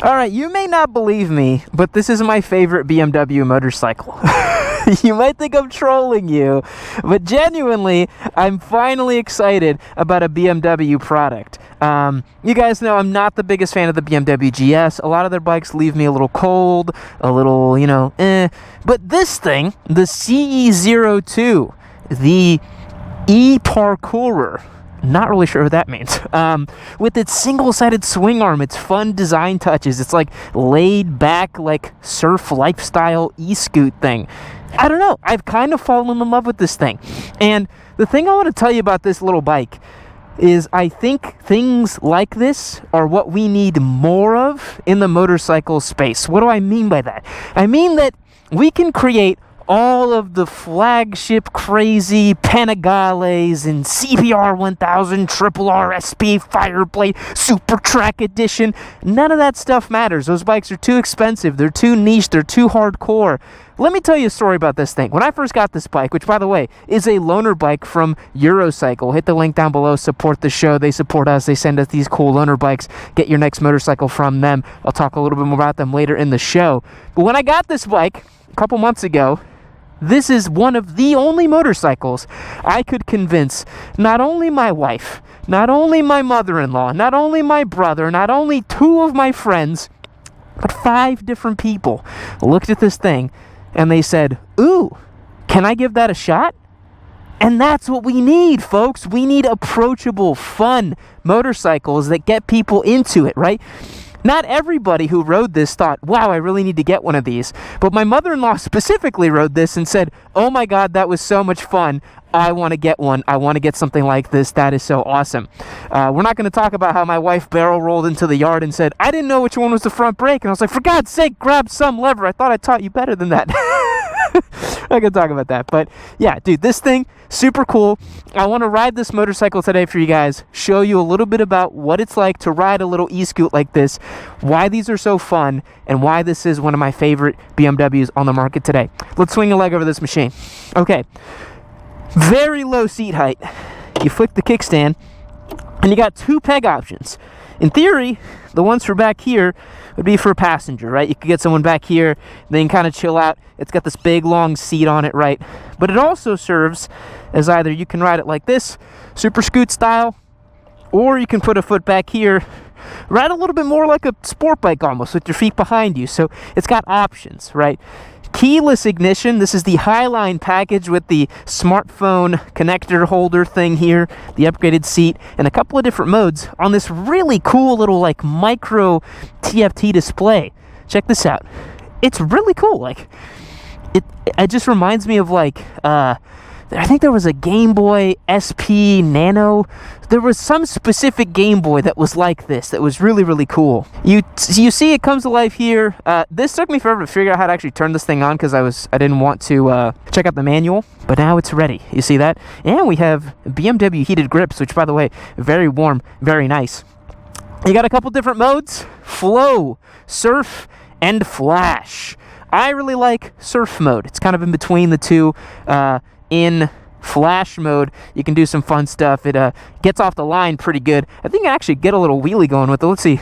All right, you may not believe me, but this is my favorite BMW motorcycle. You might think I'm trolling you, but genuinely, I'm finally excited about a BMW product. You guys know I'm not the biggest fan of the BMW GS. A lot of their bikes leave me a little cold, a little, But this thing, the CE-02, the e-parkourer, not really sure what that means. With its single-sided swing arm, its fun design touches, it's like laid back, like surf lifestyle e-scoot thing. I don't know. I've kind of fallen in love with this thing. And the thing I want to tell you about this little bike is I think things like this are what we need more of in the motorcycle space. What do I mean by that? I mean that we can create all of the flagship crazy Panigales and CBR 1000, Triple RSP, Fireblade, Super Track Edition. None of that stuff matters. Those bikes are too expensive. They're too niche. They're too hardcore. Let me tell you a story about this thing. When I first got this bike, which, by the way, is a loaner bike from Eurocycle. Hit the link down below. Support the show. They support us. They send us these cool loaner bikes. Get your next motorcycle from them. I'll talk a little bit more about them later in the show. But when I got this bike a couple months ago, this is one of the only motorcycles I could convince not only my wife, not only my mother-in-law, not only my brother, not only 2 of my friends, but 5 different people looked at this thing and they said, "Ooh, can I give that a shot?" And that's what we need, folks. We need approachable, fun motorcycles that get people into it, right? Not everybody who rode this thought, wow, I really need to get one of these. But my mother-in-law specifically rode this and said, oh my God, that was so much fun. I want to get one. I want to get something like this. That is so awesome. We're not going to talk about how my wife barrel rolled into the yard and said, I didn't know which one was the front brake. And I was like, for God's sake, grab some lever. I thought I taught you better than that. I can talk about that. But yeah, dude, this thing, super cool. I want to ride this motorcycle today for you guys, show you a little bit about what it's like to ride a little e-scoot like this, why these are so fun, and why this is one of my favorite BMWs on the market today. Let's swing a leg over this machine. Okay, very low seat height. You flick the kickstand, and you got 2 peg options. In theory, the ones for back here would be for a passenger, right? You could get someone back here, they can kind of chill out. It's got this big, long seat on it, right? But it also serves as either you can ride it like this, super scoot style, or you can put a foot back here, ride a little bit more like a sport bike almost, with your feet behind you. So it's got options, right? Keyless ignition. This is the Highline package with the smartphone connector holder thing here, the upgraded seat, and a couple of different modes on this really cool little like micro TFT display. Check this out. It's really cool. Like it just reminds me of like I think there was a Game Boy SP Nano. There was some specific Game Boy that was like this, that was really, really cool. You see it comes to life here. This took me forever to figure out how to actually turn this thing on because I didn't want to check out the manual, but now it's ready. You see that? And we have BMW heated grips, which, by the way, very warm, very nice. You got a couple different modes: flow, surf, and flash. I really like surf mode. It's kind of in between the two. In flash mode, you can do some fun stuff. It gets off the line pretty good. I think I actually get a little wheelie going with it. Let's see.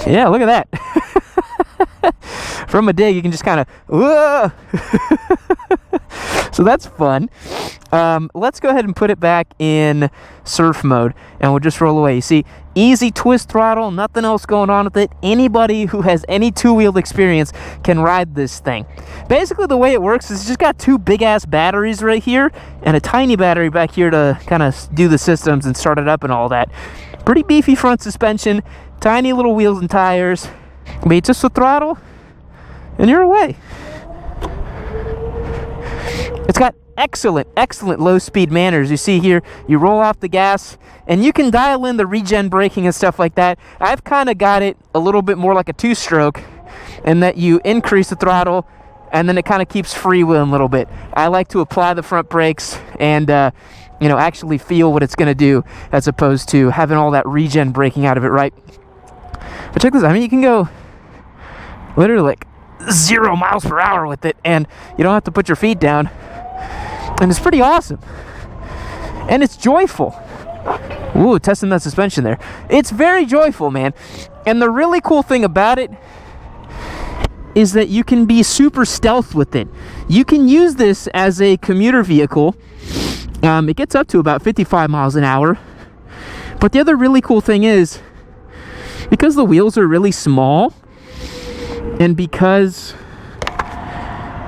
Yeah, look at that. From a dig, you can just kind of, whoa. So that's fun. Let's go ahead and put it back in surf mode, and we'll just roll away. You see, easy twist throttle, nothing else going on with it. Anybody who has any two-wheeled experience can ride this thing. Basically, the way it works is it's just got 2 big-ass batteries right here and a tiny battery back here to kind of do the systems and start it up and all that. Pretty beefy front suspension, tiny little wheels and tires. But you just the throttle, and you're away. It's got excellent low-speed manners. You see here, you roll off the gas, and you can dial in the regen braking and stuff like that. I've kind of got it a little bit more like a 2-stroke, in that you increase the throttle, and then it kind of keeps freewheeling a little bit. I like to apply the front brakes and, actually feel what it's going to do, as opposed to having all that regen braking out of it, right? But check this out. I mean, you can go literally like 0 miles per hour with it, and you don't have to put your feet down. And it's pretty awesome. And it's joyful. Ooh, testing that suspension there. It's very joyful, man. And the really cool thing about it is that you can be super stealth with it. You can use this as a commuter vehicle. It gets up to about 55 miles an hour. But the other really cool thing is, because the wheels are really small, and because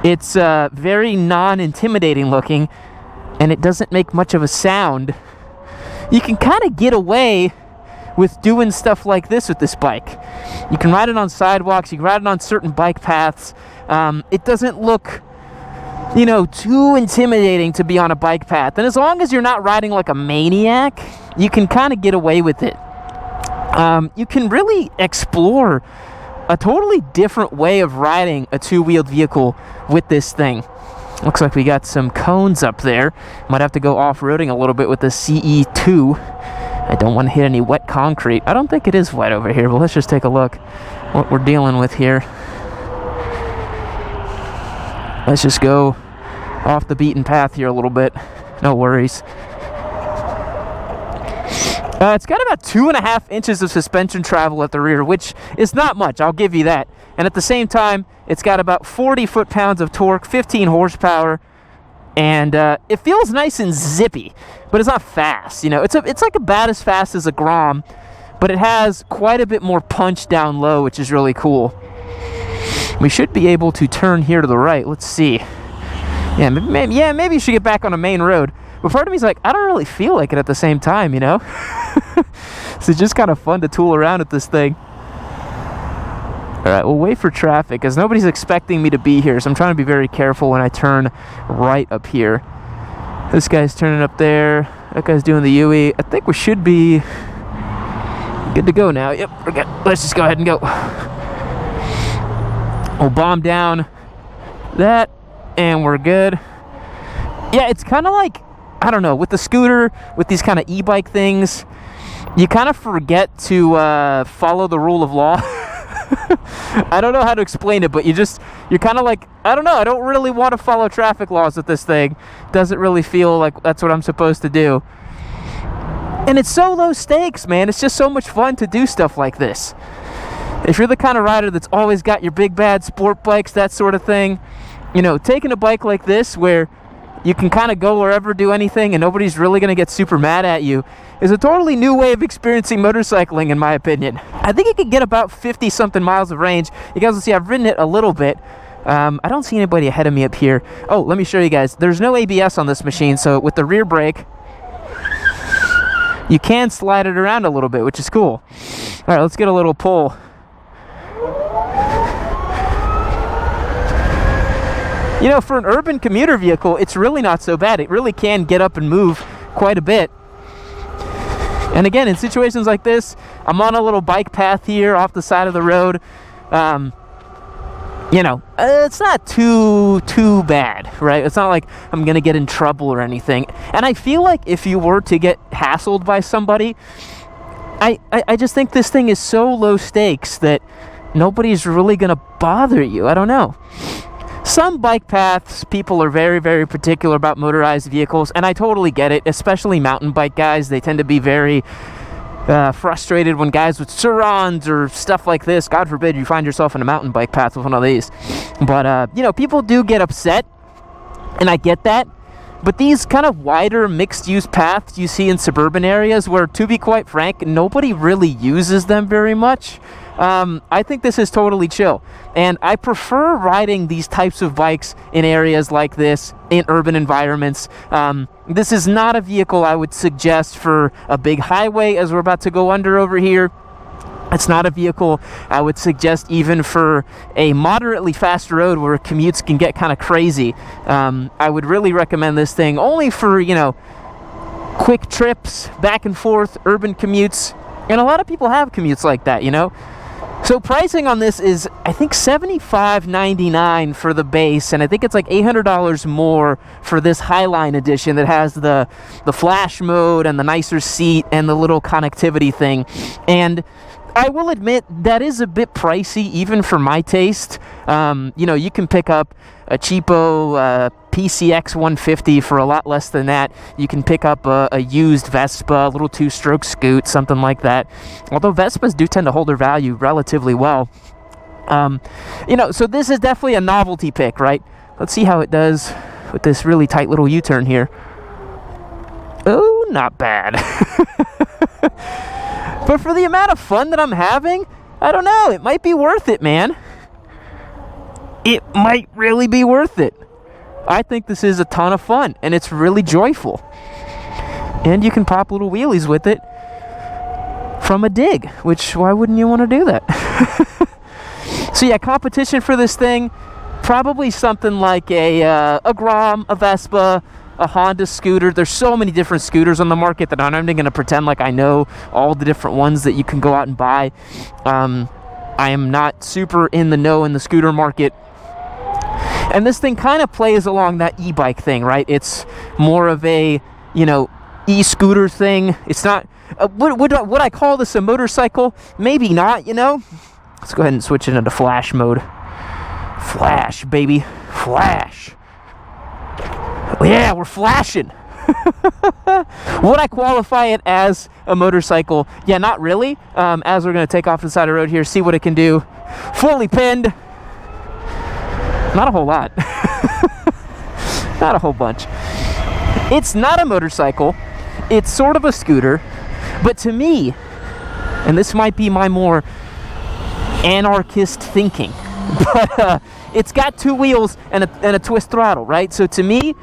it's very non-intimidating looking, and it doesn't make much of a sound, you can kind of get away with doing stuff like this with this bike. You can ride it on sidewalks, you can ride it on certain bike paths. It doesn't look, you know, too intimidating to be on a bike path. And as long as you're not riding like a maniac, you can kind of get away with it. You can really explore a totally different way of riding a two-wheeled vehicle with this thing. Looks like we got some cones up there. Might have to go off-roading a little bit with the CE-02. I don't want to hit any wet concrete. I don't think it is wet over here, but let's just take a look what we're dealing with here. Let's just go off the beaten path here a little bit. No worries. It's got about 2.5 inches of suspension travel at the rear, which is not much, I'll give you that. And at the same time, it's got about 40 foot-pounds of torque, 15 horsepower, and it feels nice and zippy, but it's not fast. You know, it's like about as fast as a Grom, but it has quite a bit more punch down low, which is really cool. We should be able to turn here to the right. Let's see. Yeah, maybe you should get back on a main road. But part of me is like, I don't really feel like it at the same time, you know? So it's just kind of fun to tool around with this thing. Alright, we'll wait for traffic, because nobody's expecting me to be here, so I'm trying to be very careful when I turn right up here. This guy's turning up there. That guy's doing the UE. I think we should be good to go now. Yep, we're good. Let's just go ahead and go. We'll bomb down that, and we're good. Yeah, it's kind of like, I don't know, with the scooter, with these kind of e-bike things, you kind of forget to follow the rule of law. I don't know how to explain it, but you're kind of like, I don't know, I don't really want to follow traffic laws with this thing. Doesn't really feel like that's what I'm supposed to do. And it's so low stakes, man. It's just so much fun to do stuff like this. If you're the kind of rider that's always got your big bad sport bikes, that sort of thing, you know, taking a bike like this where you can kind of go wherever, do anything, and nobody's really going to get super mad at you, is a totally new way of experiencing motorcycling, in my opinion. I think it could get about 50-something miles of range. You guys will see I've ridden it a little bit. I don't see anybody ahead of me up here. Oh, let me show you guys. There's no ABS on this machine, so with the rear brake, you can slide it around a little bit, which is cool. All right, let's get a little pull. You know, for an urban commuter vehicle, it's really not so bad. It really can get up and move quite a bit. And again, in situations like this, I'm on a little bike path here off the side of the road. You know, it's not too bad, right? It's not like I'm going to get in trouble or anything. And I feel like if you were to get hassled by somebody, I just think this thing is so low stakes that nobody's really going to bother you. I don't know. Some bike paths, people are very, very particular about motorized vehicles, and I totally get it, especially mountain bike guys. They tend to be very frustrated when guys with Surons or stuff like this, God forbid you find yourself in a mountain bike path with one of these. But, you know, people do get upset, and I get that. But these kind of wider mixed-use paths you see in suburban areas where, to be quite frank, nobody really uses them very much, I think this is totally chill. And I prefer riding these types of bikes in areas like this, in urban environments. This is not a vehicle I would suggest for a big highway, as we're about to go under over here. It's not a vehicle I would suggest even for a moderately fast road where commutes can get kind of crazy. I would really recommend this thing only for, you know, quick trips, back and forth, urban commutes. And a lot of people have commutes like that, you know. So pricing on this is, I think, $75.99 for the base, and I think it's like $800 more for this Highline edition that has the flash mode and the nicer seat and the little connectivity thing. And I will admit that is a bit pricey, even for my taste. You know, you can pick up a cheapo PCX 150 for a lot less than that. You can pick up a used Vespa, a little two-stroke scoot, something like that. Although Vespas do tend to hold their value relatively well. You know, so this is definitely a novelty pick, right? Let's see how it does with this really tight little U-turn here. Oh, not bad. But for the amount of fun that I'm having, I don't know, it might be worth it, man. It might really be worth it. I think this is a ton of fun, and it's really joyful. And you can pop little wheelies with it from a dig, which, why wouldn't you want to do that? So yeah, competition for this thing, probably something like a Grom, a Vespa, a Honda scooter. There's so many different scooters on the market that I'm not even going to pretend like I know all the different ones that you can go out and buy. I am not super in the know in the scooter market. And this thing kind of plays along that e-bike thing, right? It's more of a, you know, e-scooter thing. It's not, would I call this a motorcycle? Maybe not, you know? Let's go ahead and switch it into flash mode. Flash, baby. Flash. Yeah, we're flashing. Would I qualify it as a motorcycle? Yeah, not really. As we're going to take off the side of the road here, see what it can do. Fully pinned. Not a whole lot. Not a whole bunch. It's not a motorcycle. It's sort of a scooter. But to me, and this might be my more anarchist thinking, but it's got two wheels and a twist throttle, right? So to me,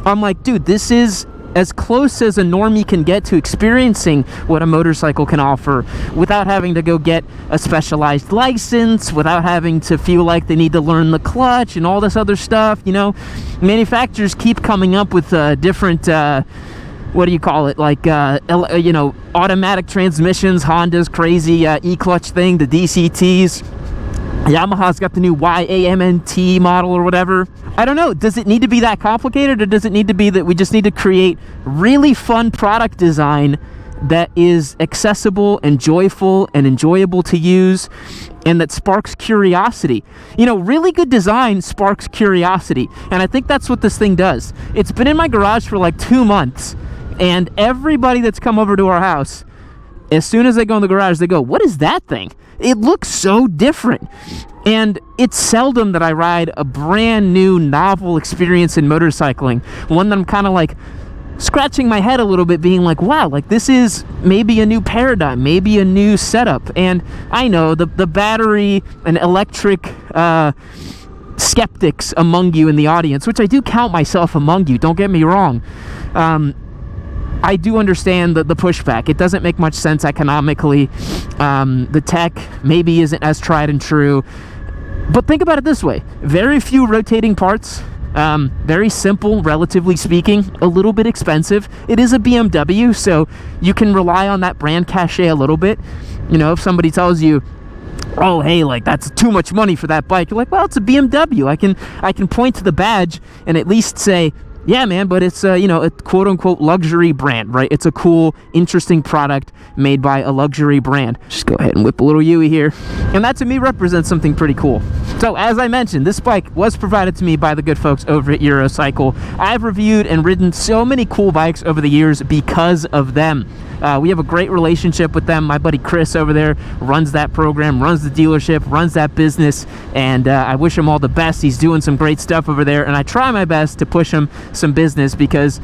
I'm like, dude, this is as close as a normie can get to experiencing what a motorcycle can offer without having to go get a specialized license, without having to feel like they need to learn the clutch and all this other stuff. You know, manufacturers keep coming up with different what do you call it, like you know, automatic transmissions. Honda's crazy e-clutch thing, the DCTs. Yamaha's got the new YAMNT model or whatever. I don't know, does it need to be that complicated, or does it need to be that we just need to create really fun product design that is accessible and joyful and enjoyable to use, and that sparks curiosity? You know, really good design sparks curiosity, and I think that's what this thing does. It's been in my garage for like 2 months, and everybody that's come over to our house, as soon as they go in the garage, they go, what is that thing? It looks so different. And it's seldom that I ride a brand new novel experience in motorcycling, one that I'm kind of like scratching my head a little bit, being like, wow, like this is maybe a new paradigm, maybe a new setup. And I know the battery and electric skeptics among you in the audience, which I do count myself among you, don't get me wrong, I do understand the pushback. It doesn't make much sense economically. The tech maybe isn't as tried and true. But think about it this way. Very few rotating parts. Very simple, relatively speaking. A little bit expensive. It is a BMW, so you can rely on that brand cachet a little bit. You know, if somebody tells you, oh, hey, like that's too much money for that bike, you're like, well, it's a BMW. I can point to the badge and at least say, yeah, man, but it's you know, a quote-unquote luxury brand, right? It's a cool, interesting product made by a luxury brand. Just go ahead and whip a little Yui here. And that, to me, represents something pretty cool. So, as I mentioned, this bike was provided to me by the good folks over at Eurocycle. I've reviewed and ridden so many cool bikes over the years because of them. We have a great relationship with them. My buddy Chris over there runs that program, runs the dealership, runs that business, and I wish him all the best. He's doing some great stuff over there, and I try my best to push him some business because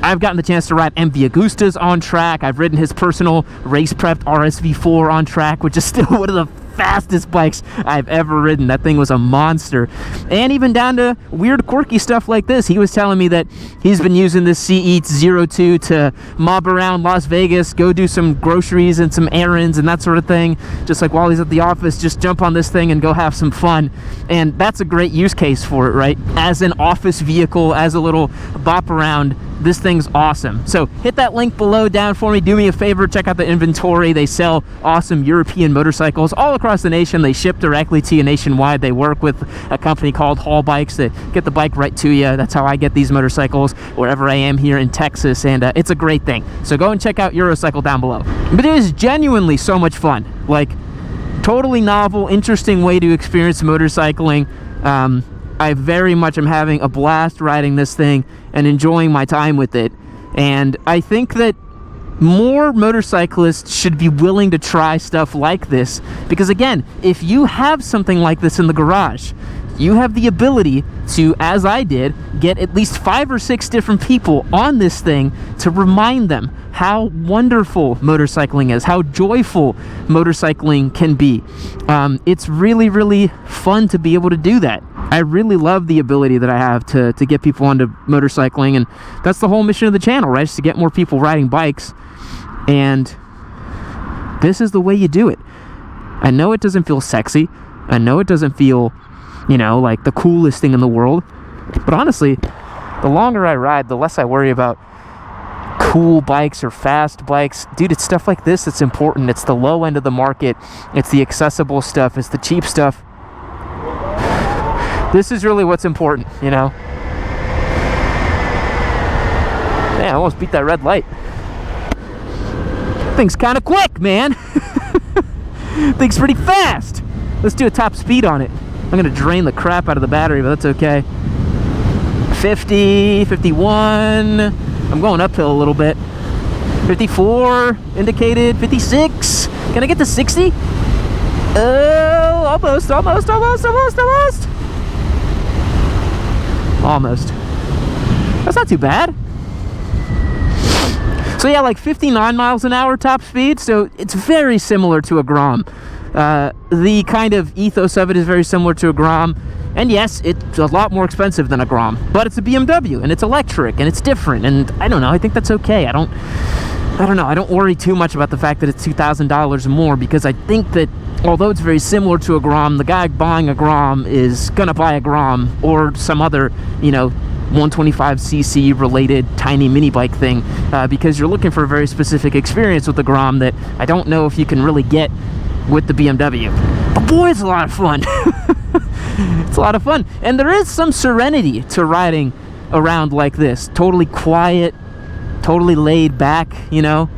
I've gotten the chance to ride MV Agustas on track. I've ridden his personal race-prepped RSV4 on track, which is still one of the fastest bikes I've ever ridden. That thing was a monster. And even down to weird, quirky stuff like this. He was telling me that he's been using this CE-02 to mob around Las Vegas, go do some groceries and some errands and that sort of thing. Just like while he's at the office, just jump on this thing and go have some fun. And that's a great use case for it, right? As an office vehicle, as a little bop around, this thing's awesome. So hit that link below down for me. Do me a favor, check out the inventory. They sell awesome European motorcycles all across the nation. They ship directly to you nationwide. They work with a company called Haul Bikes that get the bike right to you. That's how I get these motorcycles wherever I am here in Texas, and it's a great thing. So go and check out Eurocycle down below. But it is genuinely so much fun. Like, totally novel, interesting way to experience motorcycling. I very much am having a blast riding this thing and enjoying my time with it. And I think that more motorcyclists should be willing to try stuff like this, because again, if you have something like this in the garage, you have the ability to, as I did, get at least 5 or 6 different people on this thing to remind them how wonderful motorcycling is, how joyful motorcycling can be. It's really, really fun to be able to do that. I really love the ability that I have to get people onto motorcycling, and that's the whole mission of the channel, right? Is to get more people riding bikes, and this is the way you do it. I know it doesn't feel sexy. I know it doesn't feel, you know, like the coolest thing in the world, but honestly, the longer I ride, the less I worry about cool bikes or fast bikes. Dude, it's stuff like this that's important. It's the low end of the market. It's the accessible stuff. It's the cheap stuff. This is really what's important, you know? Man, I almost beat that red light. Thing's kind of quick, man. Thing's pretty fast. Let's do a top speed on it. I'm gonna drain the crap out of the battery, but that's okay. 50, 51. I'm going uphill a little bit. 54 indicated. 56. Can I get to 60? Oh, almost. That's not too bad. So yeah, like 59 miles an hour top speed. So it's very similar to a Grom. The kind of ethos of it is very similar to a Grom. And yes, it's a lot more expensive than a Grom, but it's a BMW and it's electric and it's different. And I don't know, I think that's okay. I don't know, I don't worry too much about the fact that it's $2,000 more, because I think that although it's very similar to a Grom, the guy buying a Grom is gonna buy a Grom or some other, you know, 125cc related tiny mini bike thing, because you're looking for a very specific experience with the Grom that I don't know if you can really get with the BMW. But boy, it's a lot of fun. It's a lot of fun, and there is some serenity to riding around like this. Totally quiet, totally laid back, you know.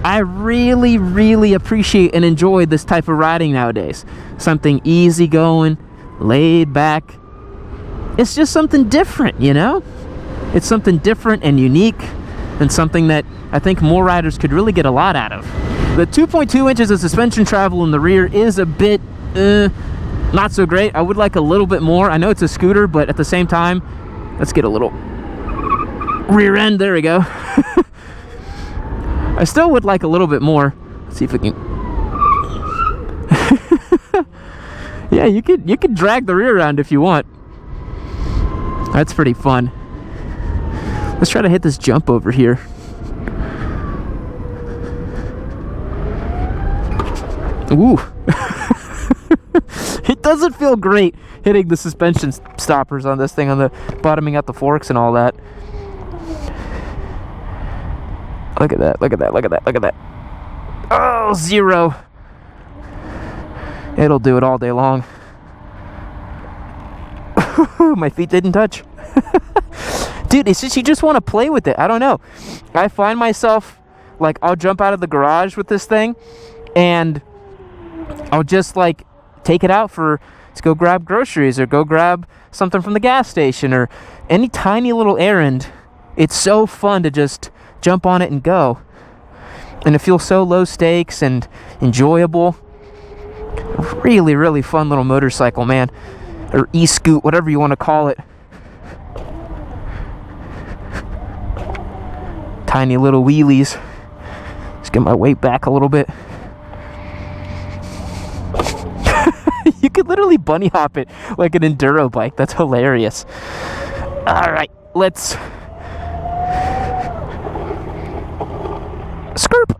I really, really appreciate and enjoy this type of riding nowadays. Something easygoing, laid back. It's just something different, you know? It's something different and unique, and something that I think more riders could really get a lot out of. The 2.2 inches of suspension travel in the rear is a bit, not so great. I would like a little bit more. I know it's a scooter, but at the same time, let's get a little rear end. There we go. I still would like a little bit more. Let's see if we can. Yeah, you could drag the rear around if you want. That's pretty fun. Let's try to hit this jump over here. Ooh. It doesn't feel great hitting the suspension stoppers on this thing, on the bottoming out the forks and all that. Look at that, look at that, look at that, look at that. Oh, 0. It'll do it all day long. My feet didn't touch. Dude, it's just, you just want to play with it. I don't know. I find myself, like, I'll jump out of the garage with this thing, and I'll just, like, take it out to go grab groceries or go grab something from the gas station or any tiny little errand. It's so fun to just jump on it and go. And it feels so low stakes and enjoyable. Really, really fun little motorcycle, man. Or e-scoot, whatever you want to call it. Tiny little wheelies. Just get my weight back a little bit. You could literally bunny hop it like an enduro bike. That's hilarious. All right, let's skirp.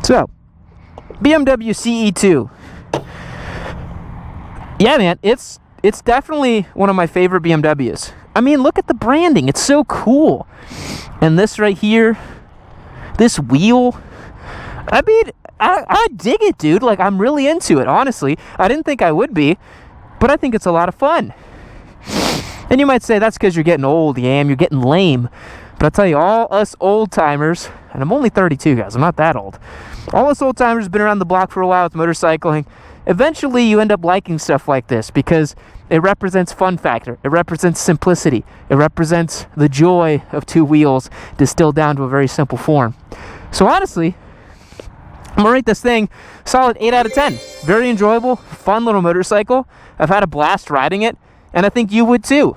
So, BMW CE-02. Yeah, man, it's definitely one of my favorite BMWs. I mean, look at the branding. It's so cool. And this right here, this wheel, I mean, I dig it, dude. Like, I'm really into it, honestly. I didn't think I would be, but I think it's a lot of fun. And you might say that's because you're getting old, Yam. You're getting lame. But I'll tell you, all us old timers, and I'm only 32, guys. I'm not that old. All us old timers have been around the block for a while with motorcycling. Eventually you end up liking stuff like this because it represents fun factor. It represents simplicity. It represents the joy of two wheels distilled down to a very simple form. So honestly, I'm gonna rate this thing solid 8 out of 10. Very enjoyable, fun little motorcycle. I've had a blast riding it, and I think you would too.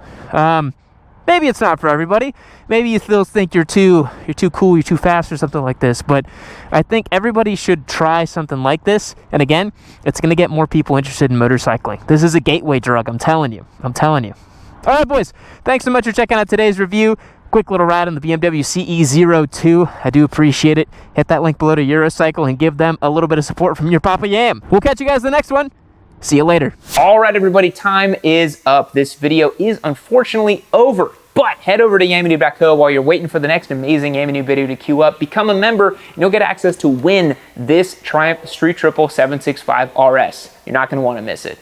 Maybe it's not for everybody. Maybe you still think you're too cool, you're too fast or something like this. But I think everybody should try something like this. And again, it's going to get more people interested in motorcycling. This is a gateway drug, I'm telling you. I'm telling you. All right, boys. Thanks so much for checking out today's review. Quick little ride on the BMW CE-02. I do appreciate it. Hit that link below to Eurocycle and give them a little bit of support from your Papa Yam. We'll catch you guys in the next one. See you later. All right, everybody, time is up. This video is unfortunately over, but head over to yammynoob.co while you're waiting for the next amazing Yammy Noob video to queue up. Become a member, and you'll get access to win this Triumph Street Triple 765 RS. You're not going to want to miss it.